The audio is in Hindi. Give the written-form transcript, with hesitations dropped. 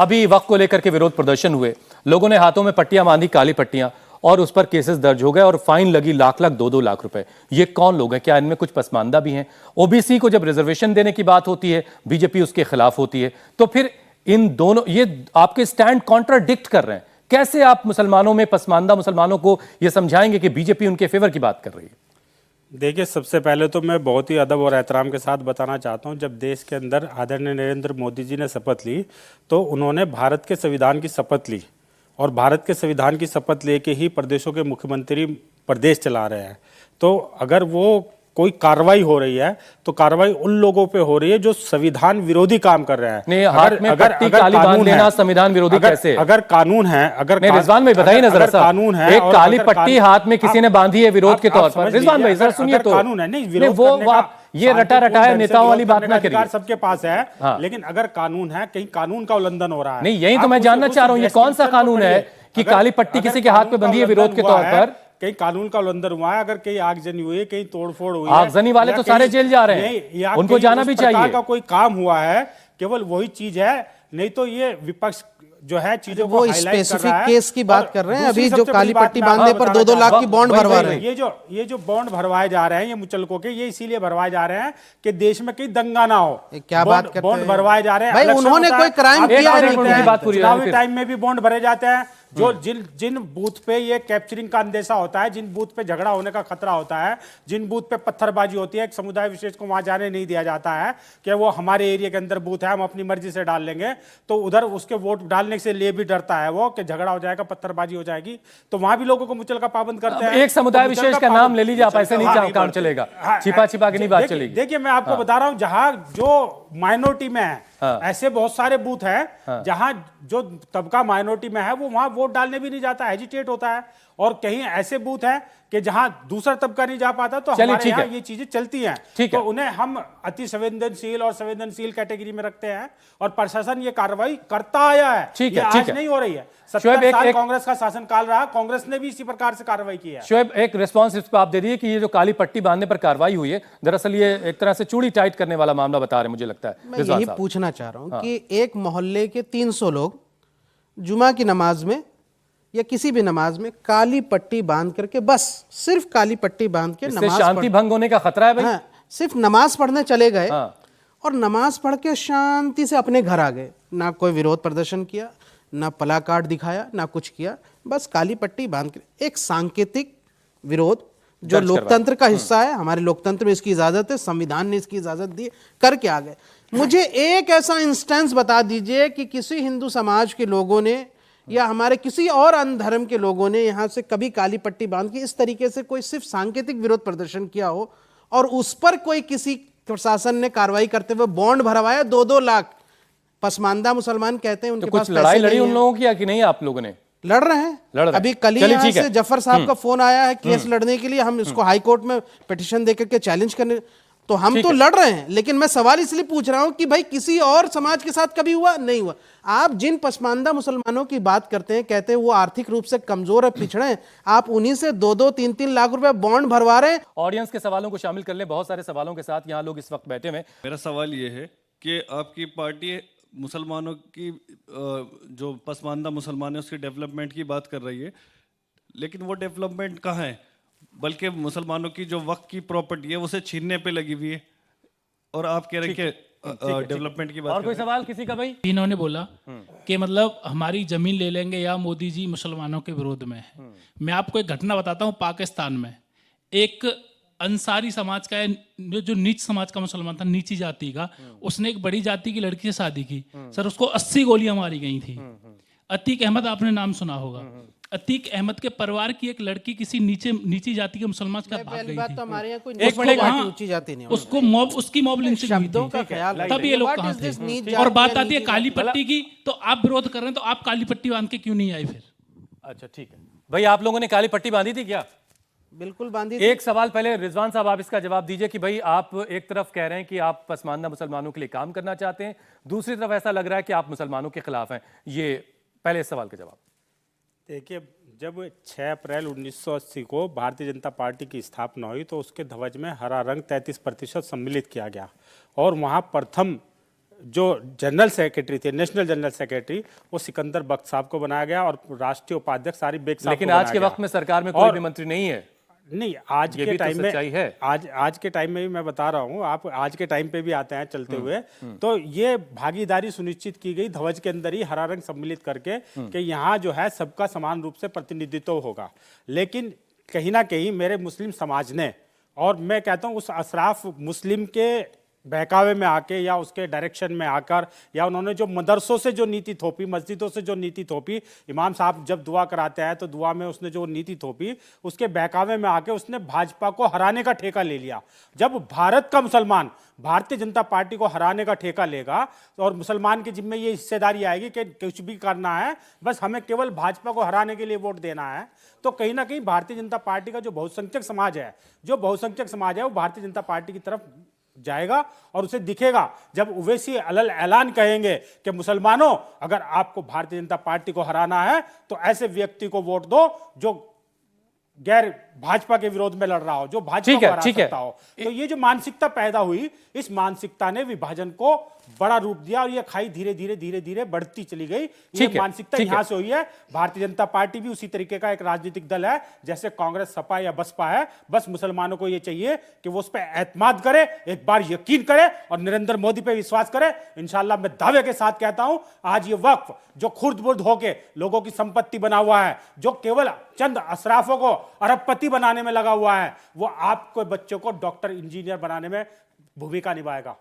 अभी वक्त को लेकर के विरोध प्रदर्शन हुए, लोगों ने हाथों में पट्टियां बांधी, काली पट्टियां, और उस पर केसेस दर्ज हो गए और फाइन लगी लाख लाख 2-2 लाख रुपए। ये कौन लोग हैं? क्या इनमें कुछ पसमानदा भी हैं? ओबीसी को जब रिजर्वेशन देने की बात होती है, बीजेपी उसके खिलाफ होती है। तो फिर इन दोनों, ये आपके स्टैंड कॉन्ट्राडिक्ट कर रहे हैं। कैसे आप मुसलमानों में, पसमानदा मुसलमानों को यह समझाएंगे कि बीजेपी उनके फेवर की बात कर रही है? देखिए, सबसे पहले तो मैं बहुत ही अदब और एहतराम के साथ बताना चाहता हूं, जब देश के अंदर आदरणीय नरेंद्र मोदी जी ने शपथ ली तो उन्होंने भारत के संविधान की शपथ ली, और भारत के संविधान की शपथ लेके ही प्रदेशों के मुख्यमंत्री प्रदेश चला रहे हैं। तो अगर वो कोई कार्रवाई हो रही है तो कार्रवाई उन लोगों पे हो रही है जो संविधान विरोधी काम कर रहे हैं। नहीं, हाथ में पट्टी काली बांध लेना संविधान विरोधी कैसे? अगर कानून है, अगर रिजवान भाई बताइए ना जरा सा, कानून है, एक काली पट्टी हाथ में किसी ने बांधी है विरोध के तौर पर। रिजवान भाई जरा सुनिए तो, कानून है, नहीं वो आप ये रटा रटाया नेताओं वाली बात ना करिए। सबके पास है, लेकिन अगर कानून है, कहीं कानून का उल्लंघन हो रहा है। नहीं, यही तो मैं जानना चाह रहा हूँ, ये कौन सा कानून है कि काली पट्टी किसी के हाथ पे बंधी है विरोध के तौर पर? कहीं कानून का उल्लंघन हुआ है, अगर कहीं आगजनी हुई है, कहीं तोड़फोड़ हुई है, आगजनी वाले तो सारे जेल जा रहे हैं, उनको जाना भी चाहिए। का कोई काम हुआ है, केवल वही चीज है, नहीं तो ये विपक्ष जो है चीजों को स्पेसिफिक केस की बात कर रहे हैं। अभी जो काली पट्टी बांधने पर 2-2 लाख की बॉन्ड भरवा रहे हैं, ये जो बॉन्ड भरवाए जा रहे हैं, ये मुचलकों के, ये इसीलिए भरवाए जा रहे हैं कि देश में कहीं दंगा ना हो। क्या बात करते हैं? बॉन्ड भरवाए जा रहे हैं भाई, उन्होंने कोई क्राइम किया नहीं। चुनावी टाइम में भी बॉन्ड भरे जाते हैं। जो जिन बूथ पे ये कैप्चरिंग का अंदेशा होता है, जिन बूथ पे झगड़ा होने का खतरा होता है, जिन बूथ पे पत्थरबाजी होती है, एक समुदाय विशेष को वहां जाने नहीं दिया जाता है कि वो हमारे एरिया के अंदर बूथ है, हम अपनी मर्जी से डाल लेंगे, तो उधर उसके वोट डालने से लिए भी डरता है वो कि झगड़ा हो जाएगा, पत्थरबाजी हो जाएगी, तो वहां भी लोगों को मुचल का पाबंद करते हैं। एक समुदाय विशेष का नाम ले लीजिए आप, ऐसे नहीं काम चलेगा, छिपा छिपा के नहीं बात चलेगी। देखिए, मैं आपको बता रहा हूं, जहां जो माइनॉरिटी में है, ऐसे बहुत सारे बूथ हैं जहां जो तबका माइनॉरिटी में है वो वहां वोट डालने भी नहीं जाता, हेजिटेट होता है, और कहीं ऐसे बूथ हैं कि जहां दूसरा तबका नहीं जा पाता, तो हमारे यहाँ ये चीजें चलती हैं। तो उन्हें हम अति संवेदनशील और संवेदनशील कैटेगरी में रखते हैं, और प्रशासन ये कार्रवाई करता आया है। ठीक है, आज नहीं हो रही है, 70 साल कांग्रेस का शासन काल रहा, कांग्रेस ने भी इसी प्रकार से कार्रवाई की है। शोएब, एक रिस्पांस इस पर आप दे दीजिए कि ये जो काली पट्टी बांधने पर कार्रवाई हुई है, दरअसल ये एक तरह से चूड़ी टाइट करने वाला मामला बता रहे हैं, मुझे लगता है। मैं यही पूछना चाह रहा हूं कि एक मोहल्ले के 300 लोग जुमा की नमाज में या किसी भी नमाज में काली पट्टी बांध करके, बस सिर्फ काली पट्टी बांध के नमाज, शांति भंग होने का खतरा है भाई। हाँ, सिर्फ नमाज पढ़ने चले गए, और नमाज पढ़ के शांति से अपने घर आ गए, ना कोई विरोध प्रदर्शन किया, ना प्ला कार्ड दिखाया, ना कुछ किया, बस काली पट्टी बांध के एक सांकेतिक विरोध जो लोकतंत्र का हिस्सा है, हमारे लोकतंत्र में इसकी इजाजत है, संविधान ने इसकी इजाजत दी, करके आ गए। मुझे एक ऐसा इंस्टेंस बता दीजिए कि किसी हिंदू समाज के लोगों ने या हमारे किसी और अन्य धर्म के लोगों ने यहां से कभी काली पट्टी बांध के इस तरीके से कोई सिर्फ सांकेतिक विरोध प्रदर्शन किया हो, और उस पर कोई किसी प्रशासन ने कार्रवाई करते हुए बॉन्ड भरवाया 2-2 लाख। पसमानदा मुसलमान कहते हैं उनके पास कुछ लड़ाई लड़ी उन लोगों की कि नहीं? आप लोगों ने लड़ रहे हैं अभी। कल ही यहाँ से जफर साहब का फोन आया है केस लड़ने के लिए, हम इसको हाई कोर्ट में पिटीशन देकर के चैलेंज करने, तो हम तो लड़ रहे हैं, लेकिन मैं सवाल इसलिए पूछ रहा हूं कि भाई किसी और समाज के साथ कभी हुआ? नहीं हुआ। आप जिन पसमानदा मुसलमानों की बात करते हैं, कहते हैं वो आर्थिक रूप से कमजोर है, पिछड़े हैं, आप उन्हीं से 2-2, 3-3 लाख रुपए बॉन्ड भरवा रहे हैं। ऑडियंस के सवालों को शामिल कर लें, बहुत सारे सवालों के साथ यहाँ लोग इस वक्त बैठे हैं। मेरा सवाल ये है कि आपकी पार्टी मुसलमानों की जो पसमानदा मुसलमान है उसकी डेवलपमेंट की बात कर रही है, लेकिन वो डेवलपमेंट कहाँ है? बल्कि मुसलमानों की जो वक्त की प्रॉपर्टी है उसे छीनने पे लगी हुई है, और आप कह रहे हैं कि डेवलपमेंट की बात। और कोई सवाल किसी का भाई? इन्होंने बोला कि मतलब हमारी जमीन ले लेंगे या मोदी जी मुसलमानों के विरोध में है। मैं आपको एक घटना बताता हूँ। पाकिस्तान में एक अंसारी समाज का जो नीच समाज का मुसलमान था, नीची जाति का, उसने एक बड़ी जाति की लड़की से शादी की। सर, उसको 80 गोलियां मारी गई थी। अतीक अहमद, आपने नाम सुना होगा। अतीक अहमद के परिवार की एक लड़की किसी नीची जाति के मुसलमान का भाग गई थी। तो हमारे यहाँ कोई ऊंची जाति नहीं, उसकी मॉब लिंचिंग हुई थी, तब ये लोग कहाँ थे? और बात आती है काली पट्टी की, तो आप विरोध कर रहे हैं, तो आप काली पट्टी बांध के क्यों नहीं आए फिर? अच्छा, ठीक है भाई, आप लोगों ने काली पट्टी बांधी थी क्या? बिल्कुल बांधी। एक सवाल पहले रिजवान साहब, आप इसका जवाब दीजिए कि भाई आप एक तरफ कह रहे हैं कि आप पसमानदा मुसलमानों के लिए काम करना चाहते हैं, दूसरी तरफ ऐसा लग रहा है कि आप मुसलमानों के खिलाफ हैं। ये पहले इस सवाल का जवाब। देखिए, जब 6 अप्रैल 1980 को भारतीय जनता पार्टी की स्थापना हुई तो उसके ध्वज में हरा रंग 33% सम्मिलित किया गया, और वहाँ प्रथम जो जनरल सेक्रेटरी थे, नेशनल जनरल सेक्रेटरी, वो सिकंदर बख्त साहब को बनाया गया और राष्ट्रीय उपाध्यक्ष आरिफ बेग साहब लेकिन को आज बनाया के गया। वक्त में सरकार में कोई भी मंत्री नहीं है। नहीं, आज ये के भी तो टाइम में सच्चाई है। आज के टाइम में भी मैं बता रहा हूँ, आप आज के टाइम पे भी आते हैं चलते हुए, तो ये भागीदारी सुनिश्चित की गई ध्वज के अंदर ही हरा रंग सम्मिलित करके कि यहाँ जो है सबका समान रूप से प्रतिनिधित्व होगा। लेकिन कहीं ना कहीं मेरे मुस्लिम समाज ने, और मैं कहता हूँ उस अशराफ मुस्लिम के बहकावे में आके या उसके डायरेक्शन में आकर, या उन्होंने जो मदरसों से जो नीति थोपी, मस्जिदों से जो नीति थोपी, इमाम साहब जब दुआ कराते हैं तो दुआ में उसने जो नीति थोपी, उसके बहकावे में आके उसने भाजपा को हराने का ठेका ले लिया। जब भारत का मुसलमान भारतीय जनता पार्टी को हराने का ठेका लेगा और मुसलमान के जिम्मे ये हिस्सेदारी आएगी कि कुछ भी करना है, बस हमें केवल भाजपा को हराने के लिए वोट देना है, तो कहीं ना कहीं भारतीय जनता पार्टी का जो बहुसंख्यक समाज है वो भारतीय जनता पार्टी की तरफ जाएगा और उसे दिखेगा जब ओवैसी अलल ऐलान कहेंगे कि मुसलमानों, अगर आपको भारतीय जनता पार्टी को हराना है तो ऐसे व्यक्ति को वोट दो जो गैर भाजपा के विरोध में लड़ रहा हो, जो भाजपा को हरा सकता हो। तो ये जो मानसिकता पैदा हुई, इस मानसिकता ने विभाजन को बड़ा रूप दिया और ये खाई धीरे धीरे बढ़ती चली गई। ये मानसिकता यहां से हुई है। भारतीय जनता पार्टी भी उसी तरीके का एक राजनीतिक दल है जैसे कांग्रेस, सपा या बसपा है। बस मुसलमानों को ये चाहिए कि वो उस पर एतमाद करे, एक बार यकीन करे और नरेंद्र मोदी पे विश्वास करे। इंशाल्लाह मैं दावे के साथ कहता हूं, आज ये वक्फ जो खुर्द बुर्द होके लोगों की संपत्ति बना हुआ है, जो केवल चंद अशराफों को अरबपति बनाने में लगा हुआ है, वो आपको बच्चों को डॉक्टर, इंजीनियर बनाने में भूमिका निभाएगा।